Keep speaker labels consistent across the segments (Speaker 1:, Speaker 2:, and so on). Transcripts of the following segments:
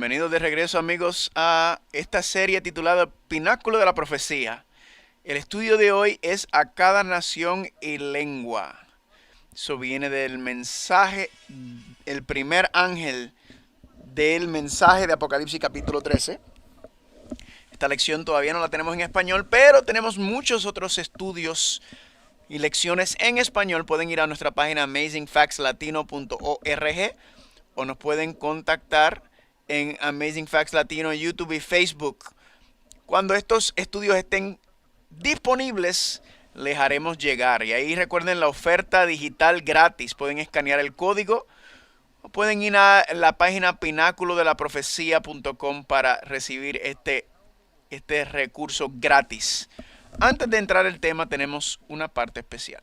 Speaker 1: Bienvenidos de regreso, amigos, a esta serie titulada Pináculo de la Profecía. El estudio de hoy es a cada nación y lengua. Eso viene del mensaje, el primer ángel del mensaje de Apocalipsis capítulo 13. Esta lección todavía no la tenemos en español, pero tenemos muchos otros estudios y lecciones en español. Pueden ir a nuestra página amazingfactslatino.org o nos pueden contactar en Amazing Facts Latino, YouTube y Facebook. Cuando estos estudios estén disponibles, les haremos llegar. Y ahí recuerden la oferta digital gratis. Pueden escanear el código o pueden ir a la página pináculodelaprofecía.com para recibir este recurso gratis. Antes de entrar al tema, tenemos una parte especial.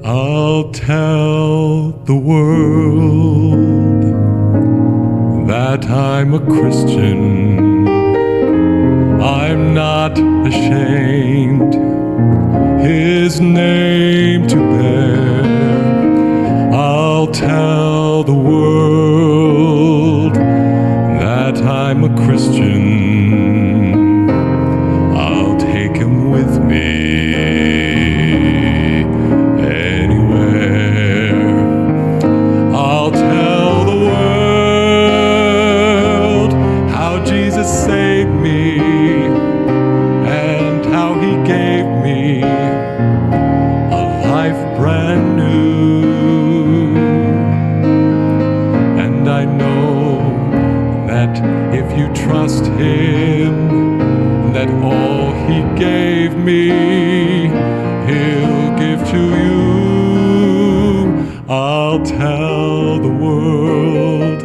Speaker 2: I'll tell the world that I'm a Christian. I'm not ashamed His name to bear. I'll tell the world that I'm a Christian. I'll take him with me. Trust Him, that all He gave me, He'll give to you. I'll tell the world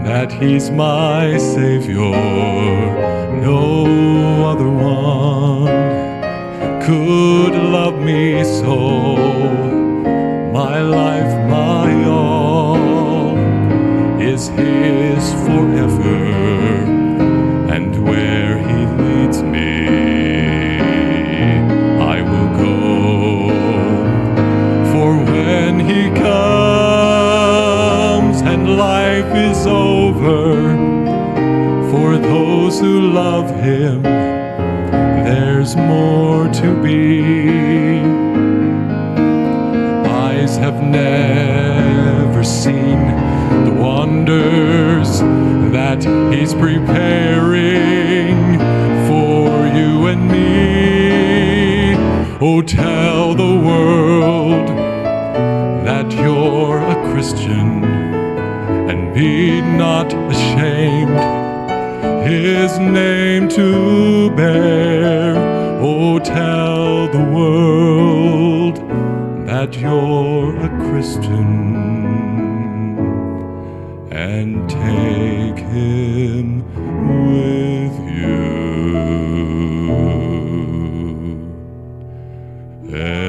Speaker 2: that He's my Savior. No other one could love me so. My life, my all, is His forever. And where He leads me, I will go. For when He comes and life is over, for those who love Him, there's more to be. Eyes have never seen the wonders that He's preparing for you and me. Oh, tell the world that you're a Christian and be not ashamed His name to bear. Oh, tell the world that you're a Christian and take Him with you anywhere.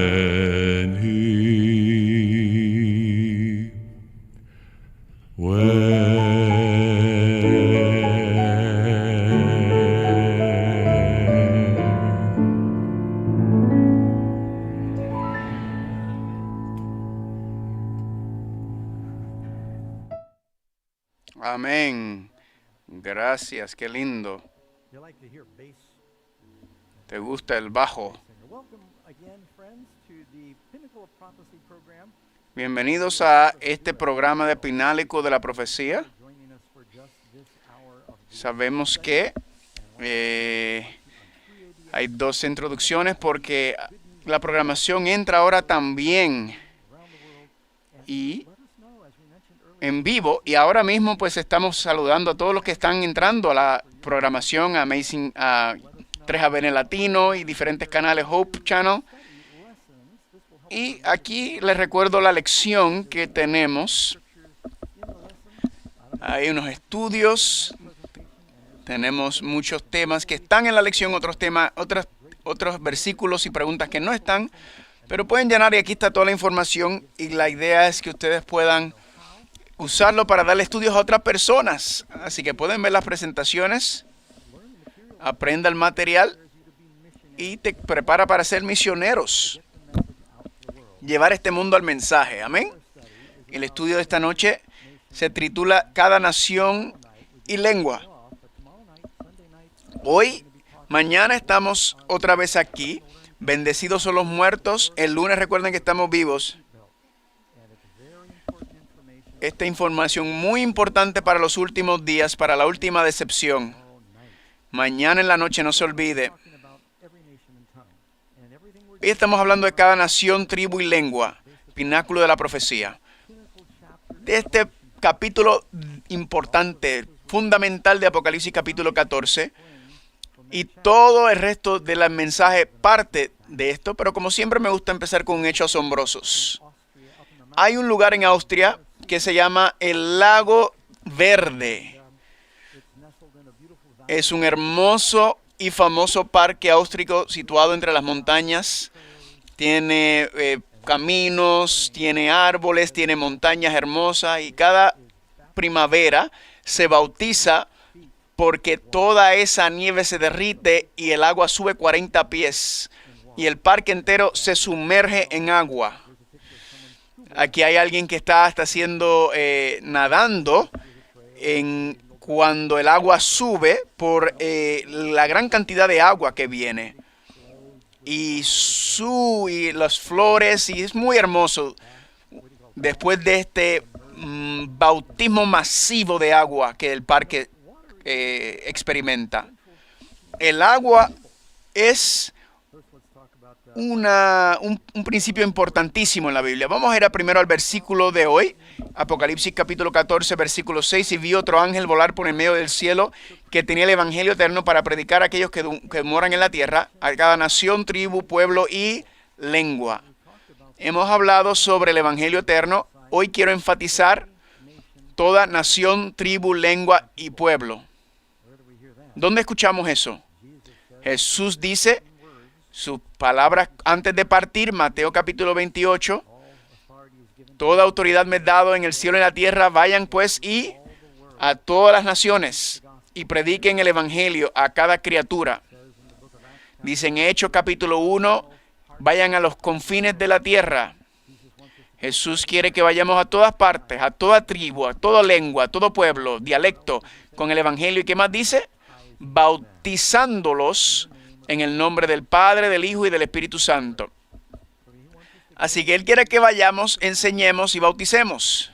Speaker 1: Amén. Gracias, qué lindo. ¿Te gusta el bajo? Bienvenidos a este programa de Pináculo de la Profecía. Sabemos que hay dos introducciones porque la programación entra ahora también y en vivo, y ahora mismo pues estamos saludando a todos los que están entrando a la programación Amazing 3ABN Latino y diferentes canales, Hope Channel. Y aquí les recuerdo la lección que tenemos. Hay unos estudios, tenemos muchos temas que están en la lección, otros temas, otros versículos y preguntas que no están, pero pueden llenar y aquí está toda la información y la idea es que ustedes puedan usarlo para darle estudios a otras personas. Así que pueden ver las presentaciones, aprenda el material y te prepara para ser misioneros. llevar este mundo al mensaje. Amén. El estudio de esta noche se titula Cada nación y lengua. Hoy, mañana estamos otra vez aquí. Bendecidos son los muertos. El lunes recuerden que estamos vivos. Esta información muy importante para los últimos días, para la última decepción. Mañana en la noche, no se olvide. Hoy estamos hablando de cada nación, tribu y lengua, pináculo de la profecía. De este capítulo importante, fundamental de Apocalipsis capítulo 14, y todo el resto del mensaje parte de esto, pero como siempre me gusta empezar con hechos asombrosos. Hay un lugar en Austria que se llama el Lago Verde. Es un hermoso y famoso parque austríaco situado entre las montañas. Tiene caminos, tiene árboles, tiene montañas hermosas y cada primavera se bautiza porque toda esa nieve se derrite y el agua sube 40 pies y el parque entero se sumerge en agua. Aquí hay alguien que está haciendo nadando cuando el agua sube por la gran cantidad de agua que viene. Y las flores, y es muy hermoso. Después de este bautismo masivo de agua que el parque experimenta. El agua es un principio importantísimo en la Biblia. Vamos a ir primero al versículo de hoy, Apocalipsis capítulo 14, versículo 6. Y vi otro ángel volar por el medio del cielo que tenía el evangelio eterno para predicar a aquellos que moran en la tierra, a cada nación, tribu, pueblo y lengua. Hemos hablado sobre el evangelio eterno. Hoy quiero enfatizar toda nación, tribu, lengua y pueblo. ¿Dónde escuchamos eso? Jesús dice sus palabras antes de partir, Mateo capítulo 28, toda autoridad me es dado en el cielo y en la tierra, vayan pues y a todas las naciones y prediquen el evangelio a cada criatura. Dice en Hechos capítulo 1, vayan a los confines de la tierra. Jesús quiere que vayamos a todas partes, a toda tribu, a toda lengua, a todo pueblo, dialecto, con el evangelio. ¿Y qué más dice? Bautizándolos en el nombre del Padre, del Hijo y del Espíritu Santo. Así que Él quiere que vayamos, enseñemos y bauticemos.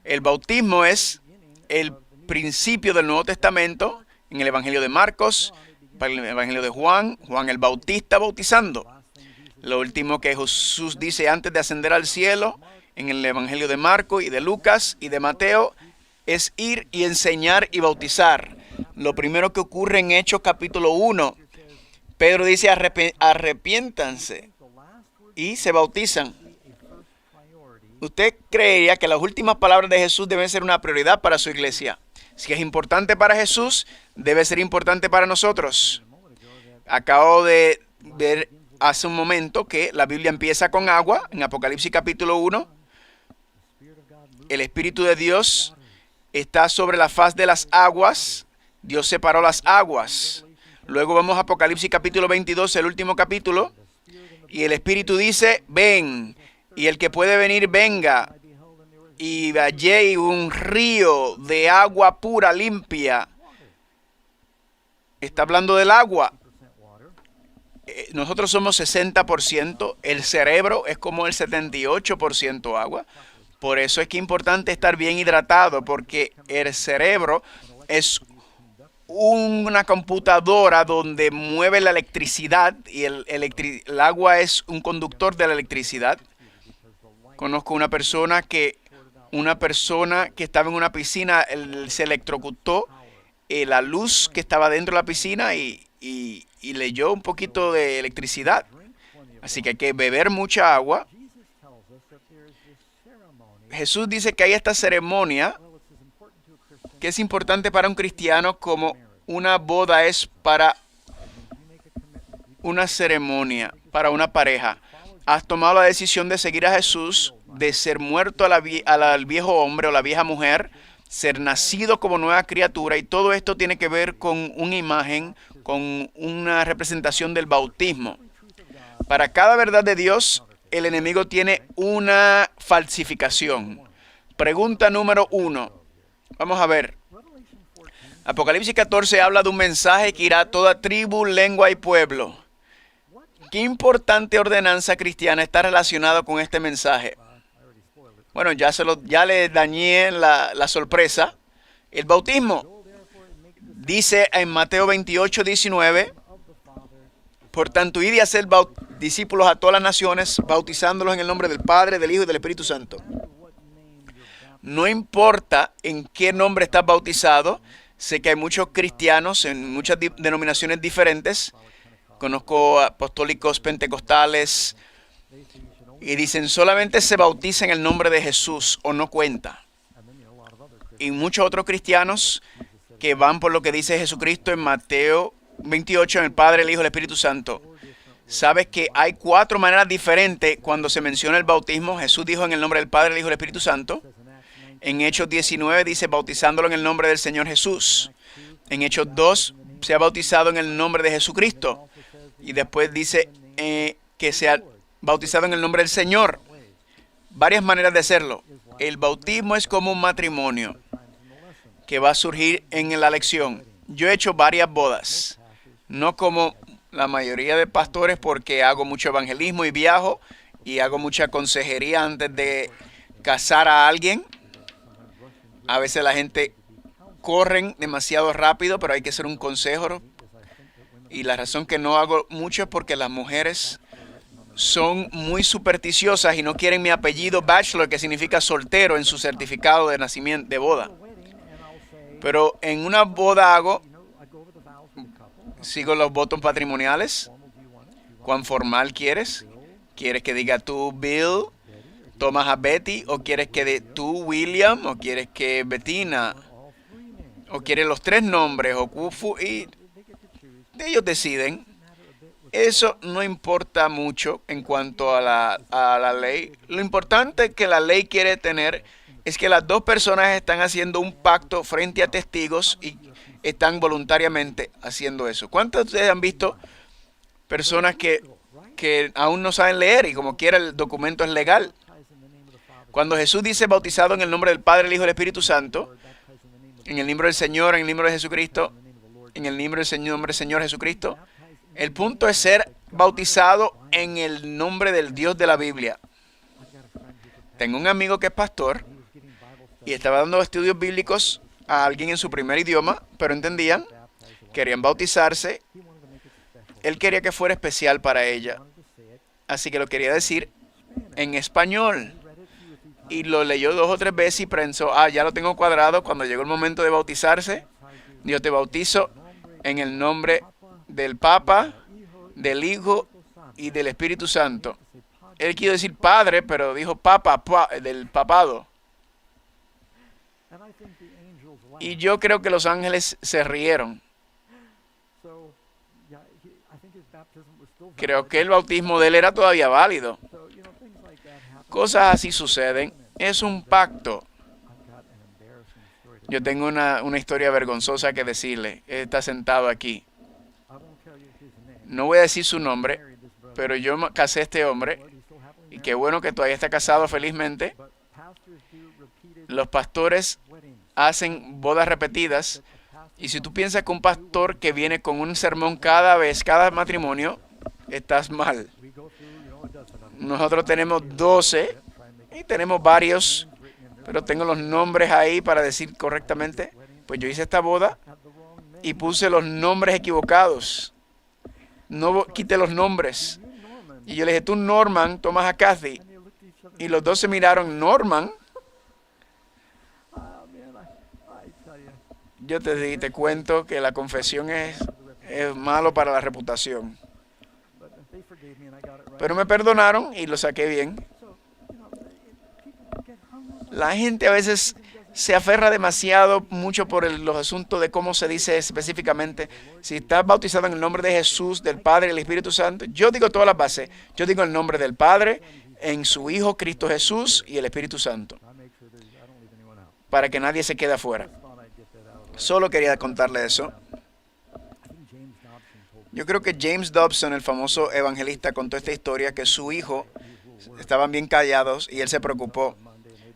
Speaker 1: El bautismo es el principio del Nuevo Testamento en el Evangelio de Marcos, en el Evangelio de Juan, Juan el Bautista bautizando. Lo último que Jesús dice antes de ascender al cielo en el Evangelio de Marcos y de Lucas y de Mateo es ir y enseñar y bautizar. Lo primero que ocurre en Hechos capítulo 1, Pedro dice arrepiéntanse y se bautizan. ¿Usted creería que las últimas palabras de Jesús deben ser una prioridad para su iglesia? Si es importante para Jesús, debe ser importante para nosotros. Acabo de ver hace un momento que la Biblia empieza con agua, en Apocalipsis capítulo 1. El Espíritu de Dios está sobre la faz de las aguas. Dios separó las aguas. Luego vamos a Apocalipsis capítulo 22, el último capítulo. Y el Espíritu dice, ven. Y el que puede venir, venga. Y hallé un río de agua pura, limpia. Está hablando del agua. Nosotros somos 60%. El cerebro es como el 78% agua. Por eso es que es importante estar bien hidratado, porque el cerebro es una computadora donde mueve la electricidad y el agua es un conductor de la electricidad. Conozco una persona que estaba en una piscina, se electrocutó la luz que estaba dentro de la piscina y leyó un poquito de electricidad. Así que hay que beber mucha agua. Jesús dice que hay esta ceremonia que es importante para un cristiano como una boda es para una ceremonia, para una pareja. Has tomado la decisión de seguir a Jesús, de ser muerto al viejo hombre o la vieja mujer, ser nacido como nueva criatura, y todo esto tiene que ver con una imagen, con una representación del bautismo. Para cada verdad de Dios el enemigo tiene una falsificación. Pregunta número 1. Vamos a ver. Apocalipsis 14 habla de un mensaje que irá a toda tribu, lengua y pueblo. ¿Qué importante ordenanza cristiana está relacionada con este mensaje? Bueno, ya le dañé la sorpresa. El bautismo. Dice en Mateo 28, 19, por tanto, id y hacer discípulos a todas las naciones, bautizándolos en el nombre del Padre, del Hijo y del Espíritu Santo. No importa en qué nombre estás bautizado. Sé que hay muchos cristianos en muchas denominaciones diferentes. Conozco apostólicos pentecostales y dicen solamente se bautiza en el nombre de Jesús o no cuenta. Y muchos otros cristianos que van por lo que dice Jesucristo en Mateo 28, en el Padre, el Hijo y el Espíritu Santo. Sabes que hay 4 maneras diferentes cuando se menciona el bautismo. Jesús dijo en el nombre del Padre, el Hijo y el Espíritu Santo. En Hechos 19 dice bautizándolo en el nombre del Señor Jesús. En Hechos 2 se ha bautizado en el nombre de Jesucristo. Y después dice que se ha bautizado en el nombre del Señor. Varias maneras de hacerlo. El bautismo es como un matrimonio que va a surgir en la lección. Yo he hecho varias bodas. No como la mayoría de pastores porque hago mucho evangelismo y viajo y hago mucha consejería antes de casar a alguien. A veces la gente corren demasiado rápido, pero hay que ser un consejero. Y la razón que no hago mucho es porque las mujeres son muy supersticiosas y no quieren mi apellido bachelor, que significa soltero, en su certificado de nacimiento, de boda. Pero en una boda sigo los votos patrimoniales. ¿Cuán formal quieres? ¿Quieres que diga tú, Bill, tomas a Betty? ¿O quieres que de tú, William? ¿O quieres que Bettina? ¿O quieres los 3 nombres? ¿O Kufu? Y ellos deciden. Eso no importa mucho en cuanto a la ley. Lo importante que la ley quiere tener es que las 2 personas están haciendo un pacto frente a testigos y están voluntariamente haciendo eso. ¿Cuántos de ustedes han visto personas que aún no saben leer y como quiera el documento es legal? Cuando Jesús dice bautizado en el nombre del Padre, el Hijo y el Espíritu Santo, en el nombre del Señor, en el nombre de Jesucristo, en el nombre del Señor Jesucristo, el punto es ser bautizado en el nombre del Dios de la Biblia. Tengo un amigo que es pastor y estaba dando estudios bíblicos a alguien en su primer idioma, pero entendían, querían bautizarse. Él quería que fuera especial para ella, así que lo quería decir en español. Y lo leyó 2 o 3 veces y pensó, ya lo tengo cuadrado. Cuando llegó el momento de bautizarse, yo te bautizo en el nombre del Papa, del Hijo y del Espíritu Santo. Él quiso decir Padre, pero dijo Papa, del papado. Y yo creo que los ángeles se rieron. Creo que el bautismo de él era todavía válido. Cosas así suceden. Es un pacto. Yo tengo una historia vergonzosa que decirle. Él está sentado aquí. No voy a decir su nombre, pero yo casé a este hombre. Y qué bueno que todavía está casado felizmente. Los pastores hacen bodas repetidas. Y si tú piensas que un pastor que viene con un sermón cada matrimonio, estás mal. Nosotros tenemos 12 y tenemos varios, pero tengo los nombres ahí para decir correctamente. Pues yo hice esta boda y puse los nombres equivocados. No quité los nombres. Y yo le dije, tú Norman, tomas a Kathy. Y los 2 se miraron, Norman. Yo te cuento que la confesión es malo para la reputación. Pero me perdonaron y lo saqué bien. La gente a veces se aferra demasiado mucho por los asuntos de cómo se dice específicamente. Si estás bautizado en el nombre de Jesús, del Padre y del Espíritu Santo, yo digo todas las bases. Yo digo el nombre del Padre, en su Hijo Cristo Jesús y el Espíritu Santo, para que nadie se quede afuera. Solo quería contarle eso. Yo creo que James Dobson, el famoso evangelista, contó esta historia que su hijo estaban bien callados y él se preocupó.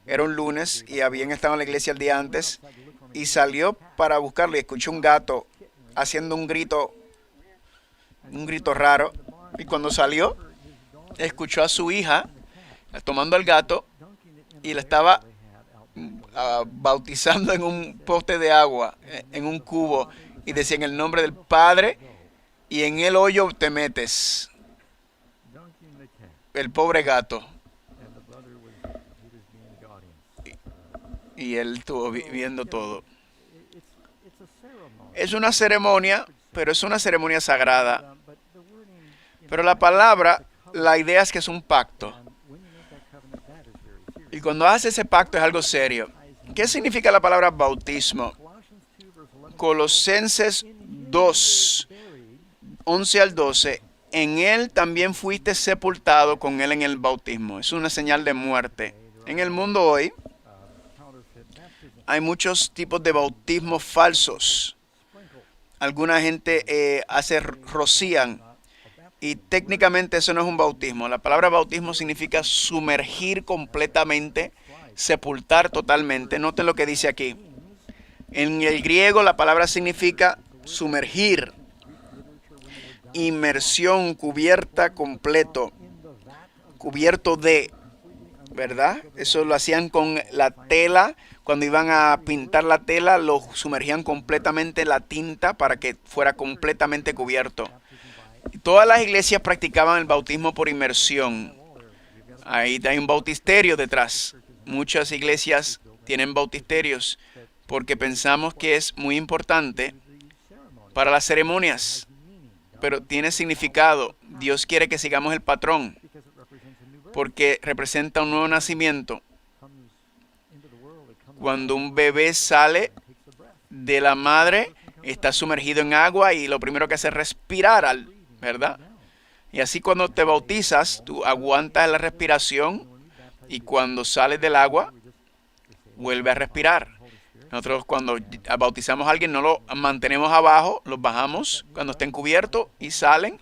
Speaker 1: Era un lunes y habían estado en la iglesia el día antes y salió para buscarlo y escuchó un gato haciendo un grito raro. Y cuando salió, escuchó a su hija tomando al gato y le estaba bautizando en un poste de agua, en un cubo, y decía: en el nombre del Padre, y en el hoyo te metes. El pobre gato. Y él estuvo viendo todo. Es una ceremonia, pero es una ceremonia sagrada. Pero la palabra, la idea es que es un pacto. Y cuando hace ese pacto es algo serio. ¿Qué significa la palabra bautismo? Colosenses 2, 11 al 12. En él también fuiste sepultado con él en el bautismo. Es una señal de muerte. En el mundo hoy hay muchos tipos de bautismos falsos. Alguna gente rocían. Y técnicamente eso no es un bautismo. La palabra bautismo significa sumergir completamente, sepultar totalmente. Noten lo que dice aquí. En el griego la palabra significa sumergir, inmersión, cubierta completo, cubierto de, ¿verdad? Eso lo hacían con la tela. Cuando iban a pintar la tela, lo sumergían completamente en la tinta para que fuera completamente cubierto. Y todas las iglesias practicaban el bautismo por inmersión. Ahí hay un bautisterio detrás. Muchas iglesias tienen bautisterios porque pensamos que es muy importante para las ceremonias. Pero tiene significado. Dios quiere que sigamos el patrón porque representa un nuevo nacimiento. Cuando un bebé sale de la madre, está sumergido en agua y lo primero que hace es respirar, ¿verdad? Y así cuando te bautizas, tú aguantas la respiración y cuando sales del agua, vuelve a respirar. Nosotros cuando bautizamos a alguien no lo mantenemos abajo, los bajamos cuando estén cubiertos y salen.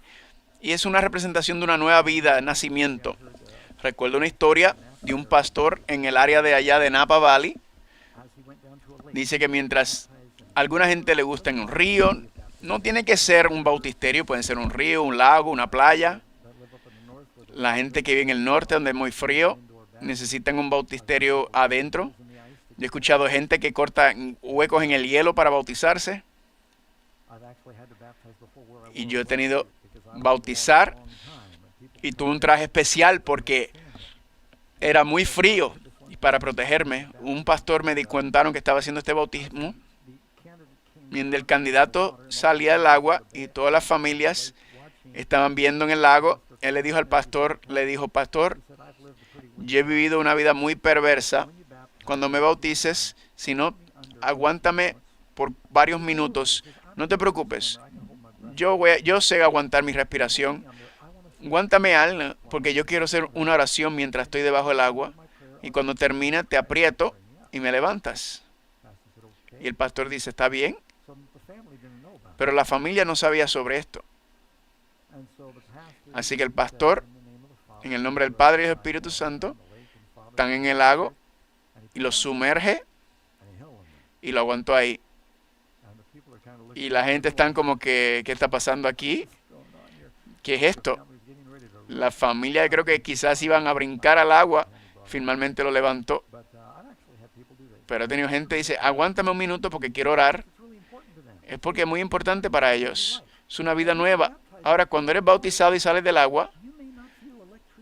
Speaker 1: Y es una representación de una nueva vida, nacimiento. Recuerdo una historia de un pastor en el área de allá de Napa Valley. Dice que mientras a alguna gente le gusta en un río, no tiene que ser un bautisterio, puede ser un río, un lago, una playa. La gente que vive en el norte, donde es muy frío, necesitan un bautisterio adentro. Yo he escuchado gente que corta huecos en el hielo para bautizarse. Y yo he tenido bautizar y tuve un traje especial porque era muy frío. Y para protegerme, un pastor me contaron que estaba haciendo este bautismo. Mientras el candidato salía del agua y todas las familias estaban viendo en el lago, él le dijo al pastor, pastor, yo he vivido una vida muy perversa. Cuando me bautices, si no, aguántame por varios minutos. No te preocupes. Yo sé aguantar mi respiración. Aguántame algo, porque yo quiero hacer una oración mientras estoy debajo del agua. Y cuando termina, te aprieto y me levantas. Y el pastor dice, está bien. Pero la familia no sabía sobre esto. Así que el pastor, en el nombre del Padre y del Espíritu Santo, están en el lago y lo sumerge y lo aguantó ahí. Y la gente están como que, ¿qué está pasando aquí? ¿Qué es esto? La familia creo que quizás iban a brincar al agua, finalmente lo levantó. Pero he tenido gente que dice, aguántame un minuto porque quiero orar. Es porque es muy importante para ellos. Es una vida nueva. Ahora, cuando eres bautizado y sales del agua,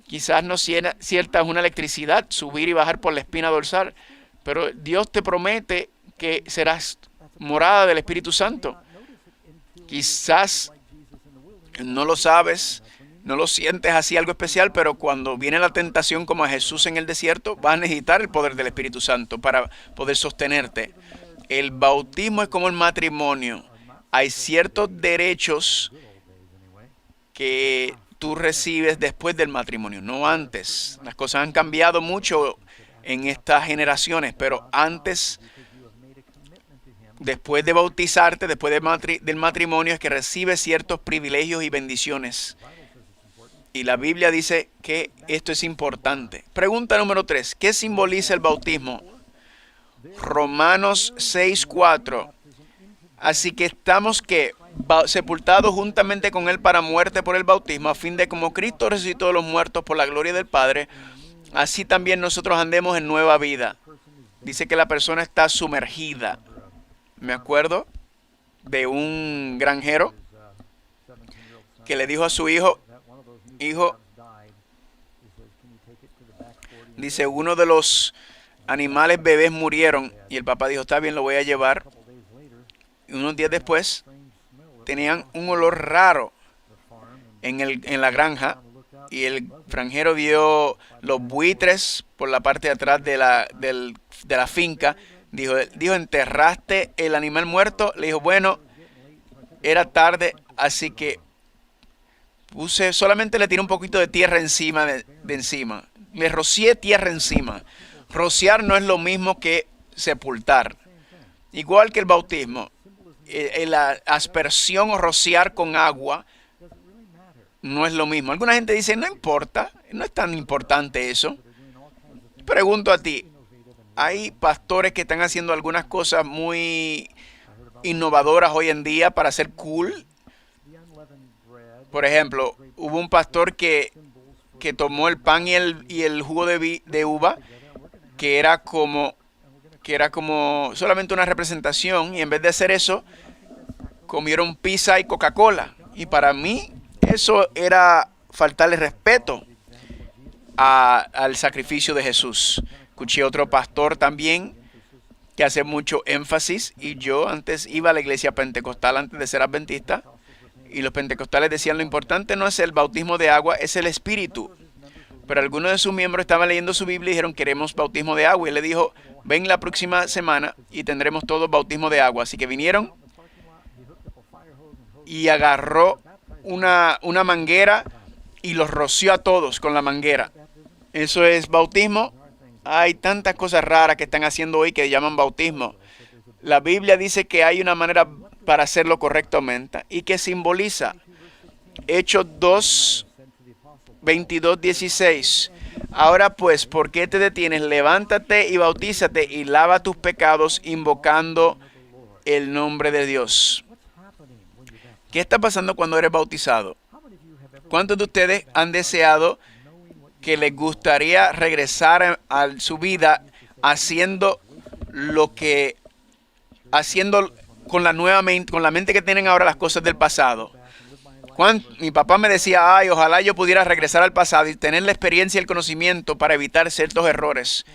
Speaker 1: quizás no sientas una electricidad, subir y bajar por la espina dorsal, pero Dios te promete que serás morada del Espíritu Santo. Quizás no lo sabes, no lo sientes así algo especial, pero cuando viene la tentación como a Jesús en el desierto, vas a necesitar el poder del Espíritu Santo para poder sostenerte. El bautismo es como el matrimonio. Hay ciertos derechos que tú recibes después del matrimonio, no antes. Las cosas han cambiado mucho en estas generaciones, pero antes, después de bautizarte, después del matrimonio, es que recibes ciertos privilegios y bendiciones. Y la Biblia dice que esto es importante. Pregunta número 3. ¿Qué simboliza el bautismo? Romanos 6:4. Así que estamos que sepultados juntamente con él para muerte por el bautismo, a fin de como Cristo resucitó de los muertos por la gloria del Padre, así también nosotros andemos en nueva vida. Dice que la persona está sumergida. Me acuerdo de un granjero que le dijo a su hijo, dice, uno de los animales bebés murieron, y el papá dijo, está bien, lo voy a llevar. Y unos días después tenían un olor raro en la granja, y el granjero vio los buitres por la parte de atrás de la finca. Dijo, ¿enterraste el animal muerto? Le dijo, bueno, era tarde, así que solamente le tiré un poquito de tierra encima de encima. Le rocié tierra encima. Rociar no es lo mismo que sepultar. Igual que el bautismo. La aspersión o rociar con agua no es lo mismo. Alguna gente dice, no importa, no es tan importante eso. Pregunto a ti, hay pastores que están haciendo algunas cosas muy innovadoras hoy en día para ser cool. Por ejemplo, hubo un pastor que tomó el pan y el jugo de uva, que era como solamente una representación, y en vez de hacer eso, comieron pizza y Coca-Cola. Y para mí, eso era faltarle respeto al sacrificio de Jesús. Escuché otro pastor también que hace mucho énfasis, y yo antes iba a la iglesia pentecostal antes de ser adventista, y los pentecostales decían, lo importante no es el bautismo de agua, es el espíritu. Pero algunos de sus miembros estaban leyendo su Biblia y dijeron, queremos bautismo de agua. Y él le dijo, ven la próxima semana y tendremos todos bautismo de agua. Así que vinieron y agarró una manguera y los roció a todos con la manguera. Eso es bautismo. Hay tantas cosas raras que están haciendo hoy que llaman bautismo. La Biblia dice que hay una manera para hacerlo correctamente y que simboliza. Hechos 2, 22, 16. Ahora pues, ¿por qué te detienes? Levántate y bautízate y lava tus pecados invocando el nombre de Dios. ¿Qué está pasando cuando eres bautizado? ¿Cuántos de ustedes han deseado que les gustaría regresar a su vida haciendo con la mente que tienen ahora las cosas del pasado? Mi papá me decía, ay, ojalá yo pudiera regresar al pasado y tener la experiencia y el conocimiento para evitar ciertos errores.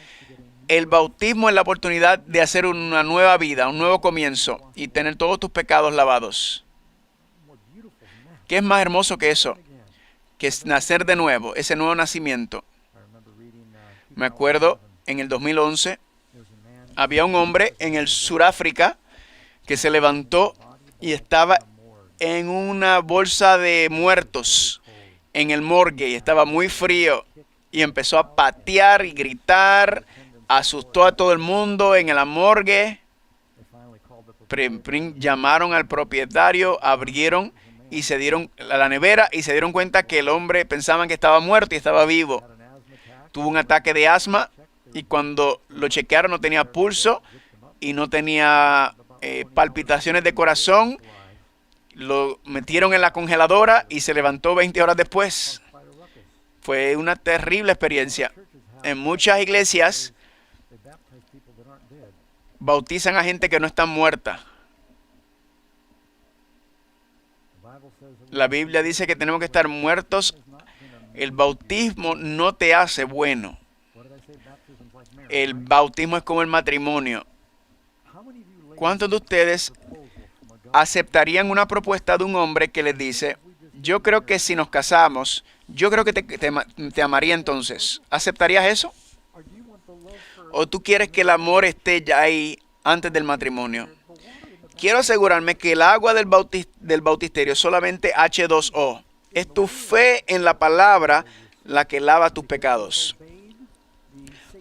Speaker 1: El bautismo es la oportunidad de hacer una nueva vida, un nuevo comienzo y tener todos tus pecados lavados. ¿Qué es más hermoso que eso? Que es nacer de nuevo, ese nuevo nacimiento. Me acuerdo, en el 2011, había un hombre en el Sudáfrica que se levantó y estaba en una bolsa de muertos en el morgue y estaba muy frío y empezó a patear y gritar, asustó a todo el mundo en la morgue. Llamaron al propietario, abrieron y se dieron a la nevera y se dieron cuenta que el hombre pensaban que estaba muerto y estaba vivo. Tuvo un ataque de asma y cuando lo chequearon no tenía pulso y no tenía palpitaciones de corazón. Lo metieron en la congeladora y se levantó 20 horas después. Fue una terrible experiencia. En muchas iglesias bautizan a gente que no está muerta. La Biblia dice que tenemos que estar muertos. El bautismo no te hace bueno. El bautismo es como el matrimonio. ¿Cuántos de ustedes aceptarían una propuesta de un hombre que les dice, yo creo que si nos casamos, yo creo que te amaría entonces? ¿Aceptarías eso? ¿O tú quieres que el amor esté ya ahí antes del matrimonio? Quiero asegurarme que el agua del bautisterio es solamente H2O. Es tu fe en la palabra la que lava tus pecados.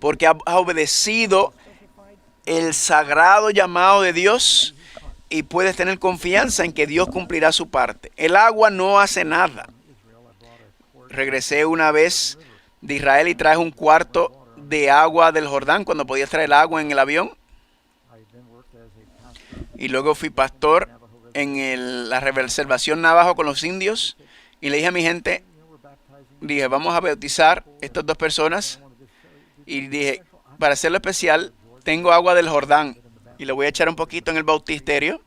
Speaker 1: Porque has obedecido el sagrado llamado de Dios y puedes tener confianza en que Dios cumplirá su parte. El agua no hace nada. regresé una vez de Israel y traje un cuarto de agua del Jordán cuando podías traer agua en el avión. Y luego fui pastor en la reservación Navajo con los indios. Y le dije a mi gente, dije, vamos a bautizar estas dos personas. Y dije, para hacerlo especial, tengo agua del Jordán. Y le voy a echar un poquito en el bautisterio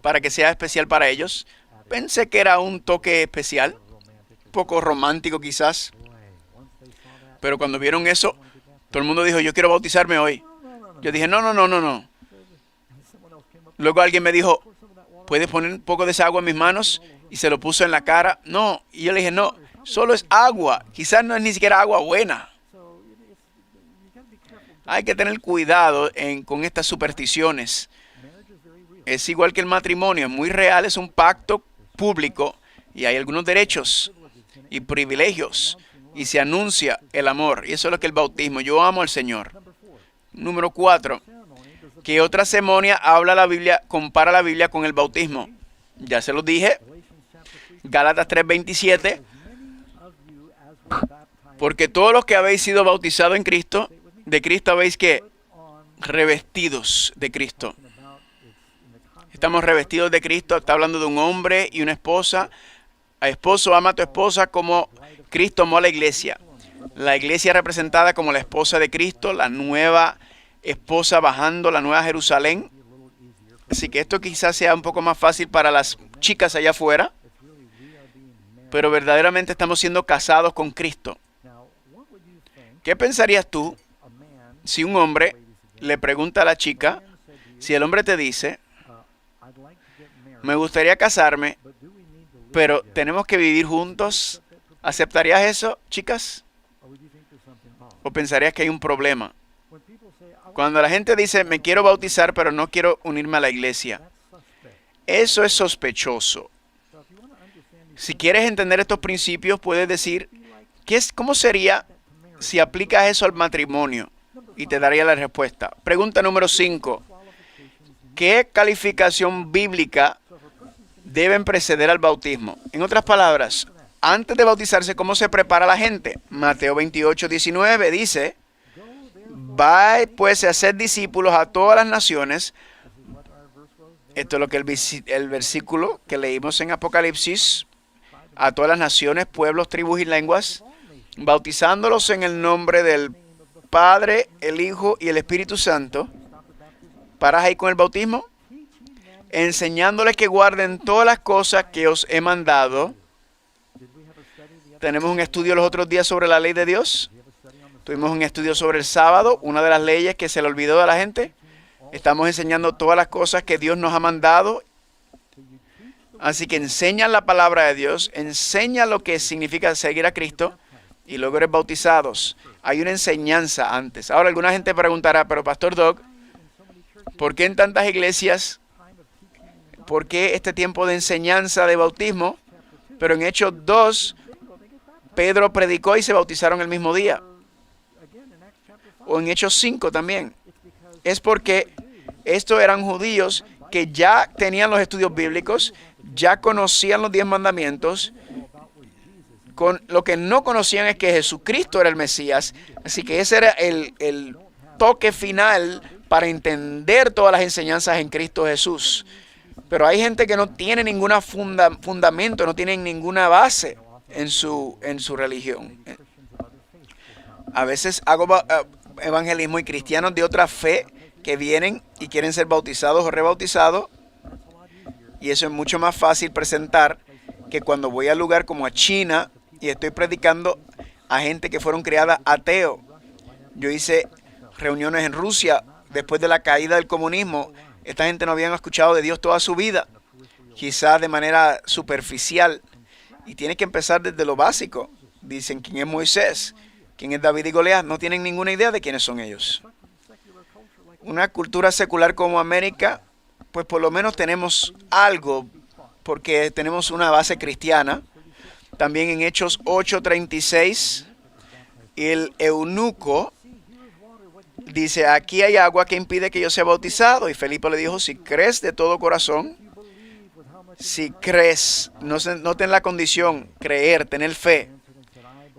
Speaker 1: para que sea especial para ellos. Pensé que era un toque especial, un poco romántico quizás. Pero cuando vieron eso, todo el mundo dijo, yo quiero bautizarme hoy. Yo dije, no, no, no, no, no. Luego alguien me dijo, ¿puedes poner un poco de esa agua en mis manos? Y se lo puso en la cara. No. Y yo le dije, no, solo es agua. Quizás no es ni siquiera agua buena. Hay que tener cuidado con estas supersticiones. Es igual que el matrimonio, es muy real, es un pacto público y hay algunos derechos y privilegios y se anuncia el amor. Y eso es lo que es el bautismo. Yo amo al Señor. Número 4. ¿Qué otra ceremonia habla la Biblia, compara la Biblia con el bautismo? Ya se los dije. Gálatas 3:27. Porque todos los que habéis sido bautizados en Cristo, de Cristo habéis que revestidos de Cristo. Estamos revestidos de Cristo. Está hablando de un hombre y una esposa. A esposo, ama a tu esposa como Cristo amó a la iglesia. La iglesia representada como la esposa de Cristo, la nueva esposa bajando, la nueva Jerusalén. Así que esto quizás sea un poco más fácil para las chicas allá afuera. Pero verdaderamente estamos siendo casados con Cristo. ¿Qué pensarías tú si un hombre le pregunta a la chica, si el hombre te dice, me gustaría casarme, pero tenemos que vivir juntos? ¿Aceptarías eso, chicas? ¿O pensarías que hay un problema? Cuando la gente dice, me quiero bautizar, pero no quiero unirme a la iglesia, eso es sospechoso. Si quieres entender estos principios, puedes decir, ¿cómo sería si aplicas eso al matrimonio? Y te daría la respuesta. Pregunta número 5. ¿Qué calificación bíblica deben preceder al bautismo? En otras palabras, antes de bautizarse, ¿cómo se prepara la gente? Mateo 28:19 dice, vais pues a hacer discípulos a todas las naciones. Esto es lo que el versículo que leímos en Apocalipsis, a todas las naciones, pueblos, tribus y lenguas, bautizándolos en el nombre del Padre, el Hijo y el Espíritu Santo. ¿Paras ahí con el bautismo? Enseñándoles que guarden todas las cosas que os he mandado. Tenemos un estudio los otros días sobre la ley de Dios. Tuvimos un estudio sobre el sábado, una de las leyes que se le olvidó a la gente. Estamos enseñando todas las cosas que Dios nos ha mandado. Así que enseña la palabra de Dios, enseña lo que significa seguir a Cristo y luego eres bautizados. Hay una enseñanza antes. Ahora alguna gente preguntará, pero Pastor Doug, ¿por qué en tantas iglesias, por qué este tiempo de enseñanza de bautismo? Pero en Hechos 2, Pedro predicó y se bautizaron el mismo día. O en Hechos 5 también. Es porque estos eran judíos que ya tenían los estudios bíblicos, ya conocían los 10 mandamientos. Lo que no conocían es que Jesucristo era el Mesías. Así que ese era el toque final para entender todas las enseñanzas en Cristo Jesús. Pero hay gente que no tiene ningún fundamento, no tienen ninguna base en su religión. A veces hago evangelismo y cristianos de otra fe que vienen y quieren ser bautizados o rebautizados. Y eso es mucho más fácil presentar que cuando voy a lugar como a China y estoy predicando a gente que fueron criadas ateo. Yo hice reuniones en Rusia después de la caída del comunismo. Esta gente no habían escuchado de Dios toda su vida, quizás de manera superficial. Y tiene que empezar desde lo básico. Dicen, ¿quién es Moisés? ¿Quién es David y Goliat? No tienen ninguna idea de quiénes son ellos. Una cultura secular como América, pues por lo menos tenemos algo, porque tenemos una base cristiana. También en Hechos 8:36, el eunuco dice, aquí hay agua que impide que yo sea bautizado. Y Felipe le dijo, si crees de todo corazón si crees, noten la condición, creer, tener fe.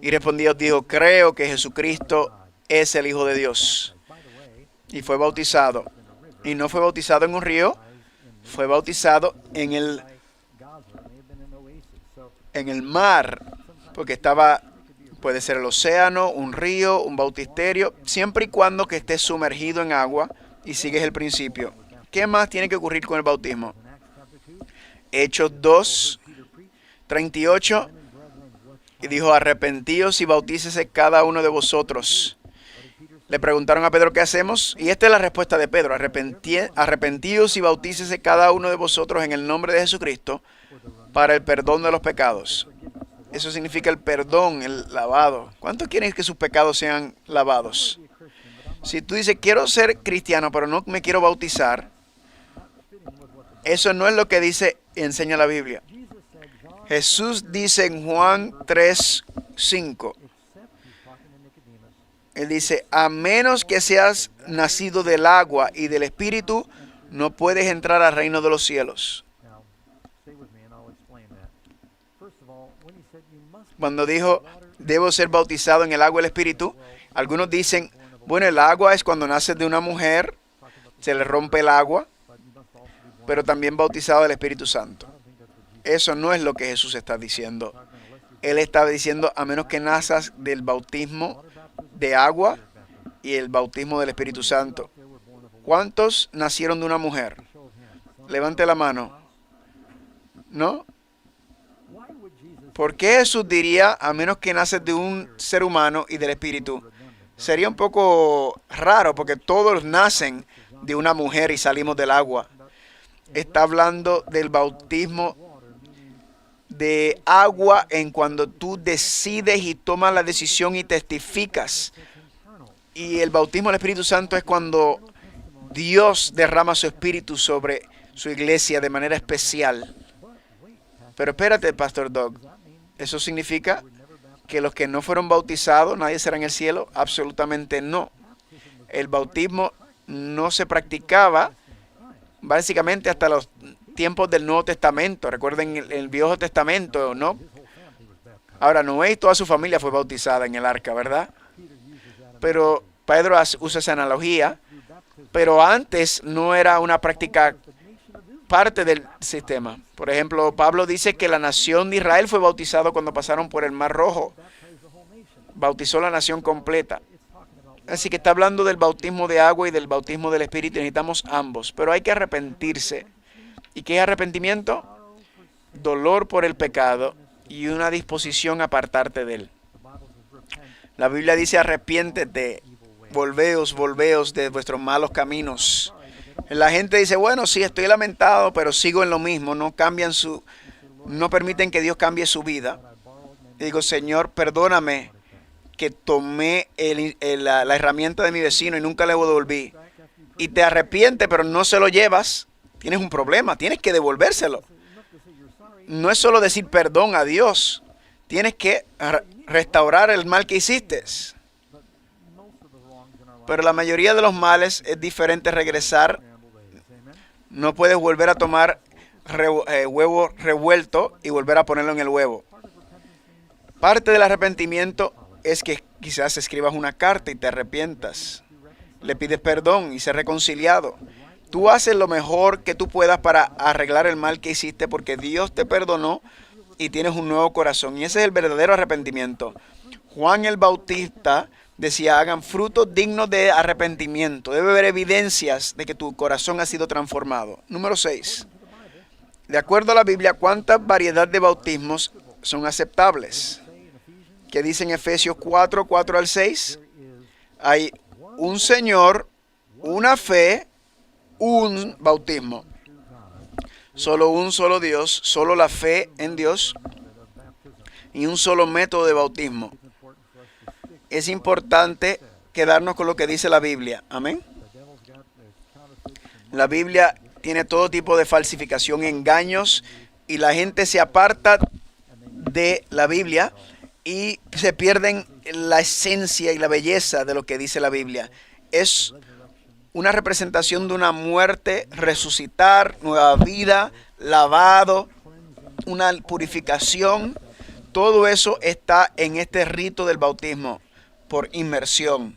Speaker 1: Y respondió, dijo, creo que Jesucristo es el Hijo de Dios. Y fue bautizado. Y no fue bautizado en un río, fue bautizado en el mar, porque puede ser el océano, un río, un bautisterio, siempre y cuando que estés sumergido en agua y sigues el principio. ¿Qué más tiene que ocurrir con el bautismo? Hechos 2, 38, y dijo, arrepentíos y bautícese cada uno de vosotros. Le preguntaron a Pedro, ¿qué hacemos? Y esta es la respuesta de Pedro, arrepentíos y bautícese cada uno de vosotros en el nombre de Jesucristo para el perdón de los pecados. Eso significa el perdón, el lavado. ¿Cuántos quieren que sus pecados sean lavados? Si tú dices, quiero ser cristiano, pero no me quiero bautizar, eso no es lo que dice y enseña la Biblia. Jesús dice en Juan 3:5, Él dice, a menos que seas nacido del agua y del Espíritu, no puedes entrar al reino de los cielos. Cuando dijo, debo ser bautizado en el agua y el Espíritu, algunos dicen, bueno, el agua es cuando naces de una mujer, se le rompe el agua, pero también bautizado del Espíritu Santo. Eso no es lo que Jesús está diciendo. Él está diciendo, a menos que nazcas del bautismo de agua y el bautismo del Espíritu Santo. ¿Cuántos nacieron de una mujer? Levante la mano. ¿No? ¿Por qué Jesús diría, a menos que naces de un ser humano y del Espíritu? Sería un poco raro, porque todos nacen de una mujer y salimos del agua. Está hablando del bautismo de agua en cuando tú decides y tomas la decisión y testificas. Y el bautismo del Espíritu Santo es cuando Dios derrama su Espíritu sobre su iglesia de manera especial. Pero espérate, Pastor Doug, ¿eso significa que los que no fueron bautizados, nadie será en el cielo? Absolutamente no. El bautismo no se practicaba básicamente hasta los tiempos del Nuevo Testamento. Recuerden el Viejo Testamento, ¿no? Ahora, Noé y toda su familia fue bautizada en el arca, ¿verdad? Pero Pedro usa esa analogía, pero antes no era una práctica parte del sistema. Por ejemplo, Pablo dice que la nación de Israel fue bautizado cuando pasaron por el Mar Rojo. Bautizó la nación completa. Así que está hablando del bautismo de agua y del bautismo del Espíritu. Necesitamos ambos, pero hay que arrepentirse. ¿Y qué es arrepentimiento? Dolor por el pecado y una disposición a apartarte de él. La Biblia dice, arrepiéntete, volveos de vuestros malos caminos. La gente dice, bueno, sí, estoy lamentado, pero sigo en lo mismo. No permiten que Dios cambie su vida. Y digo, Señor, perdóname que tomé la herramienta de mi vecino y nunca le devolví. Y te arrepientes, pero no se lo llevas. Tienes un problema, tienes que devolvérselo. No es solo decir perdón a Dios. Tienes que restaurar el mal que hiciste. Pero la mayoría de los males es diferente regresar. No puedes volver a tomar huevo revuelto y volver a ponerlo en el huevo. Parte del arrepentimiento es que quizás escribas una carta y te arrepientas. Le pides perdón y ser reconciliado. Tú haces lo mejor que tú puedas para arreglar el mal que hiciste porque Dios te perdonó y tienes un nuevo corazón. Y ese es el verdadero arrepentimiento. Juan el Bautista decía, hagan frutos dignos de arrepentimiento. Debe haber evidencias de que tu corazón ha sido transformado. Número 6. De acuerdo a la Biblia, ¿cuántas variedad de bautismos son aceptables? ¿Qué dice en Efesios 4, 4 al 6? Hay un Señor, una fe, un bautismo. Solo un solo Dios, solo la fe en Dios y un solo método de bautismo. Es importante quedarnos con lo que dice la Biblia. Amén. La Biblia tiene todo tipo de falsificación, engaños, y la gente se aparta de la Biblia y se pierden la esencia y la belleza de lo que dice la Biblia. Es una representación de una muerte, resucitar, nueva vida, lavado, una purificación. Todo eso está en este rito del bautismo por inmersión.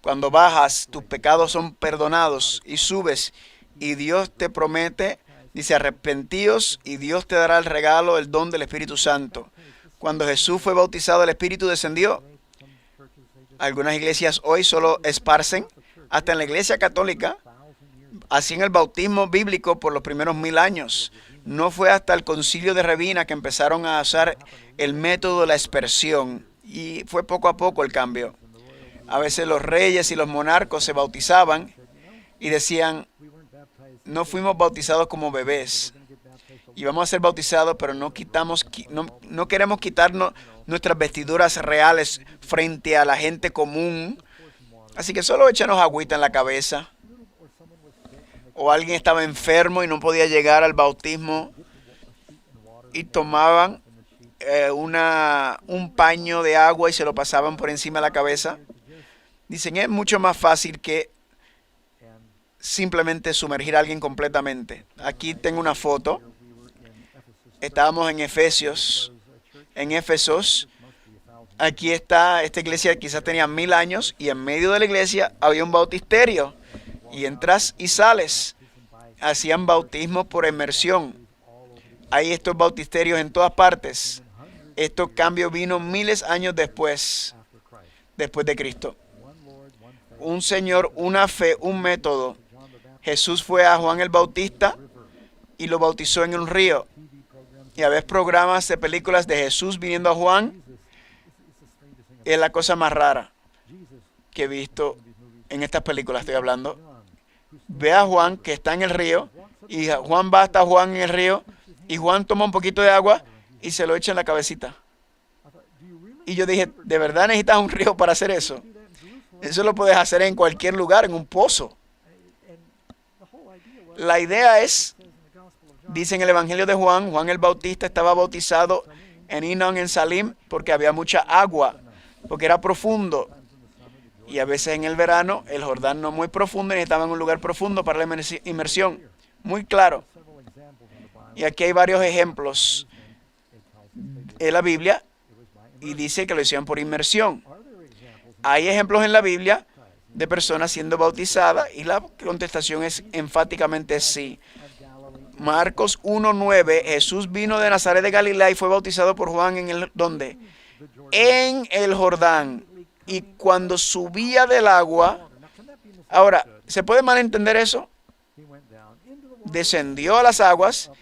Speaker 1: Cuando bajas, tus pecados son perdonados y subes y Dios te promete, dice, arrepentíos y Dios te dará el regalo, el don del Espíritu Santo. Cuando Jesús fue bautizado, el Espíritu descendió. Algunas iglesias hoy solo esparcen, hasta en la iglesia católica, hacían el bautismo bíblico por los primeros 1000 años. No fue hasta el concilio de Ravenna que empezaron a usar el método de la aspersión y fue poco a poco el cambio. A veces los reyes y los monarcas se bautizaban y decían, no fuimos bautizados como bebés. Y vamos a ser bautizados, pero no queremos quitarnos nuestras vestiduras reales frente a la gente común. Así que solo échanos agüita en la cabeza. O alguien estaba enfermo y no podía llegar al bautismo y tomaban un paño de agua y se lo pasaban por encima de la cabeza. Dicen, es mucho más fácil que simplemente sumergir a alguien completamente. Aquí tengo una foto. Estábamos en Éfesos. Aquí está, esta iglesia quizás tenía 1000 años y en medio de la iglesia había un bautisterio. Y entras y sales. Hacían bautismo por inmersión. Hay estos bautisterios en todas partes. Este cambio vino miles de años después de Cristo. Un Señor, una fe, un método. Jesús fue a Juan el Bautista y lo bautizó en un río. Y a veces programas de películas de Jesús viniendo a Juan. Es la cosa más rara que he visto en estas películas, estoy hablando. Ve a Juan que está en el río y Juan va hasta Juan en el río y Juan toma un poquito de agua y se lo echa en la cabecita. Y yo dije, ¿de verdad necesitas un río para hacer eso? Eso lo puedes hacer en cualquier lugar, en un pozo. La idea es, dice en el Evangelio de Juan, Juan el Bautista estaba bautizado en Inon, en Salim, porque había mucha agua, porque era profundo. Y a veces en el verano, el Jordán no muy profundo, necesitaba un lugar profundo para la inmersión. Muy claro. Y aquí hay varios ejemplos en la Biblia y dice que lo hicieron por inmersión. Hay ejemplos en la Biblia de personas siendo bautizadas y la contestación es enfáticamente sí. Marcos 1:9, Jesús vino de Nazaret de Galilea y fue bautizado por Juan ¿dónde? En el Jordán. Y cuando subía del agua, ahora, ¿se puede malentender eso? Descendió a las aguas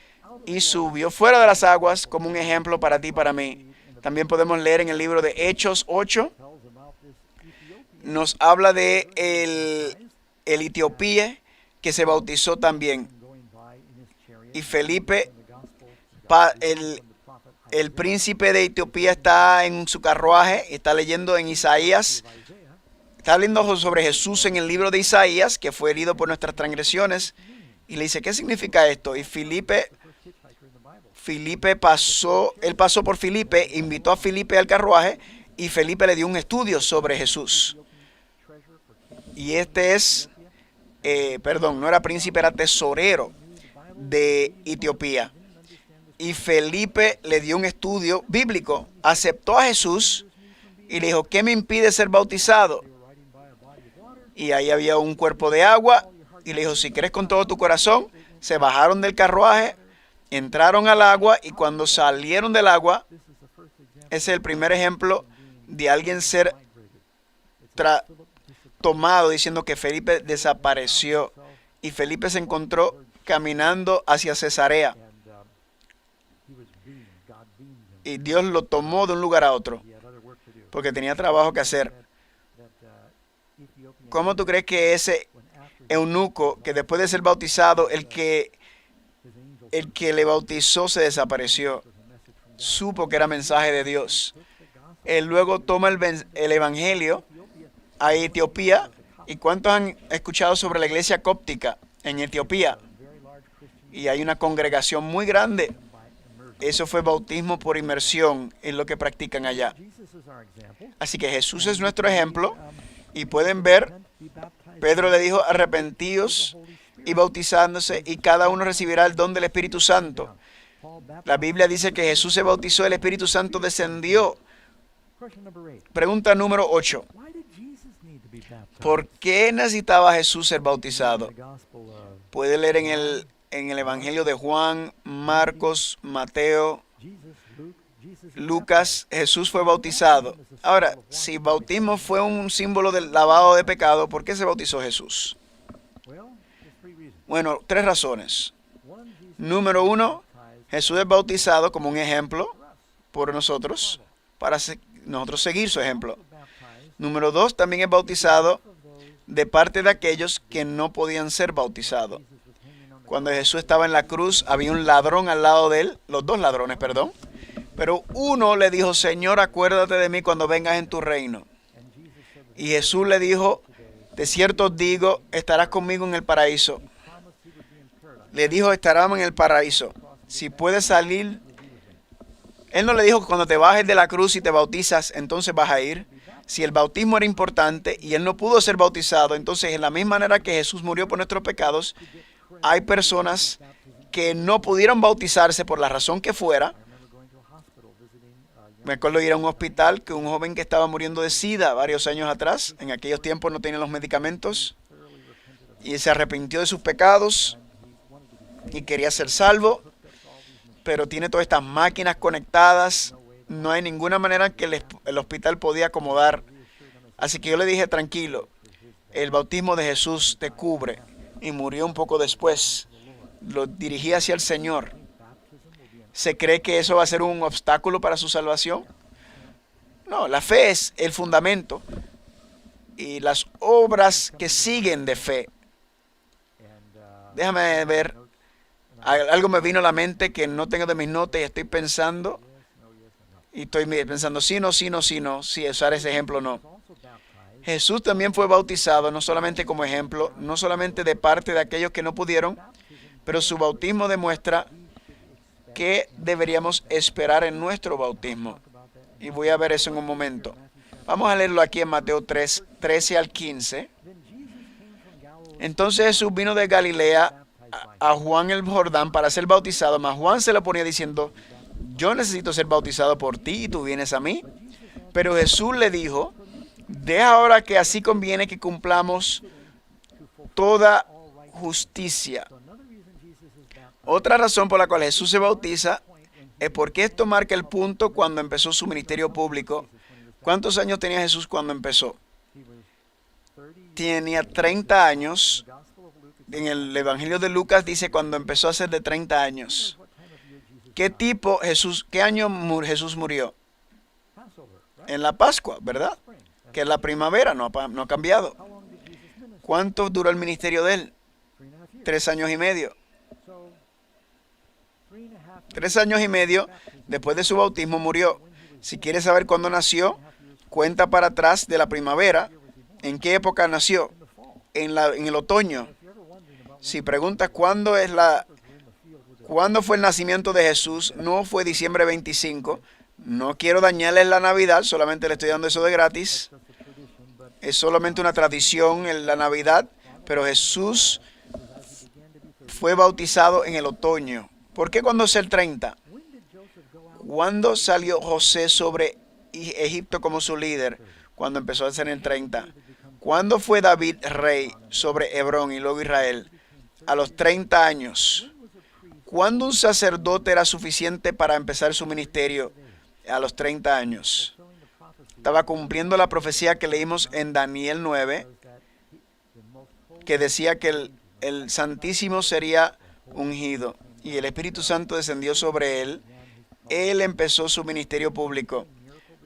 Speaker 1: y subió fuera de las aguas como un ejemplo para ti y para mí. También podemos leer en el libro de Hechos 8. Nos habla de el Etiopía que se bautizó también. Y Felipe, el príncipe de Etiopía, está en su carruaje y está leyendo en Isaías. Está leyendo sobre Jesús en el libro de Isaías, que fue herido por nuestras transgresiones. Y le dice, ¿qué significa esto? Y Felipe pasó por Felipe, invitó a Felipe al carruaje y Felipe le dio un estudio sobre Jesús. Y este es, no era príncipe, era tesorero de Etiopía. Y Felipe le dio un estudio bíblico, aceptó a Jesús y le dijo, ¿qué me impide ser bautizado? Y ahí había un cuerpo de agua y le dijo, si crees con todo tu corazón. Se bajaron del carruaje, entraron al agua y cuando salieron del agua, ese es el primer ejemplo de alguien ser tomado, diciendo que Felipe desapareció y Felipe se encontró caminando hacia Cesarea. Y Dios lo tomó de un lugar a otro, porque tenía trabajo que hacer. ¿Cómo tú crees que ese eunuco, que después de ser bautizado, el que le bautizó se desapareció? Supo que era mensaje de Dios. Él luego toma el evangelio a Etiopía. ¿Y cuántos han escuchado sobre la iglesia cóptica en Etiopía? Y hay una congregación muy grande. Eso fue bautismo por inmersión, es lo que practican allá. Así que Jesús es nuestro ejemplo. Y pueden ver, Pedro le dijo, arrepentíos y bautizándose, y cada uno recibirá el don del Espíritu Santo. La Biblia dice que Jesús se bautizó, el Espíritu Santo descendió. Pregunta número 8. ¿Por qué necesitaba Jesús ser bautizado? Puede leer en el Evangelio de Juan, Marcos, Mateo, Lucas. Jesús fue bautizado. Ahora, si bautismo fue un símbolo del lavado de pecado, ¿por qué se bautizó Jesús? Bueno, 3 razones. Número 1, Jesús es bautizado como un ejemplo por nosotros, para nosotros seguir su ejemplo. Número 2, también es bautizado de parte de aquellos que no podían ser bautizados. Cuando Jesús estaba en la cruz, había un ladrón al lado de él, los 2 ladrones, perdón. Pero uno le dijo, Señor, acuérdate de mí cuando vengas en tu reino. Y Jesús le dijo, de cierto os digo, estarás conmigo en el paraíso. Le dijo, estarás en el paraíso. Si puedes salir. Él no le dijo que cuando te bajes de la cruz y te bautizas, entonces vas a ir. Si el bautismo era importante y él no pudo ser bautizado, entonces en la misma manera que Jesús murió por nuestros pecados, hay personas que no pudieron bautizarse por la razón que fuera. Me acuerdo de ir a un hospital que un joven que estaba muriendo de SIDA varios años atrás, en aquellos tiempos no tenía los medicamentos, y se arrepintió de sus pecados y quería ser salvo, pero tiene todas estas máquinas conectadas, no hay ninguna manera que el hospital podía acomodar. Así que yo le dije, tranquilo, el bautismo de Jesús te cubre, y murió un poco después. Lo dirigí hacia el Señor. ¿Se cree que eso va a ser un obstáculo para su salvación? No, la fe es el fundamento y las obras que siguen de fe. Déjame ver. Algo me vino a la mente que no tengo de mis notas y estoy pensando. Y estoy pensando, sí, no, si usar ese ejemplo no. Jesús también fue bautizado, no solamente como ejemplo, no solamente de parte de aquellos que no pudieron, pero su bautismo demuestra que deberíamos esperar en nuestro bautismo. Y voy a ver eso en un momento. Vamos a leerlo aquí en Mateo 3, 13 al 15. Entonces Jesús vino de Galilea a Juan el Jordán para ser bautizado, mas Juan se lo ponía diciendo, yo necesito ser bautizado por ti y tú vienes a mí. Pero Jesús le dijo, deja ahora que así conviene que cumplamos toda justicia. Otra razón por la cual Jesús se bautiza es porque esto marca el punto cuando empezó su ministerio público. ¿Cuántos años tenía Jesús cuando empezó? Tenía 30 años. En el Evangelio de Lucas dice cuando empezó a ser de 30 años. ¿Qué año Jesús murió? En la Pascua, ¿verdad? Que es la primavera, no ha cambiado. ¿Cuánto duró el ministerio de él? 3 años y medio. 3 años y medio después de su bautismo murió. Si quieres saber cuándo nació, cuenta para atrás de la primavera. ¿En qué época nació? En el otoño. Si preguntas cuándo fue el nacimiento de Jesús, no fue diciembre 25. No quiero dañarles la Navidad, solamente le estoy dando eso de gratis. Es solamente una tradición en la Navidad, pero Jesús fue bautizado en el otoño. ¿Por qué cuando es el 30? ¿Cuándo salió José sobre Egipto como su líder? Cuando empezó a ser en el 30. ¿Cuándo fue David rey sobre Hebrón y luego Israel? A los 30 años. ¿Cuándo un sacerdote era suficiente para empezar su ministerio? A los 30 años. Estaba cumpliendo la profecía que leímos en Daniel 9, que decía que el Santísimo sería ungido y el Espíritu Santo descendió sobre él. Él empezó su ministerio público.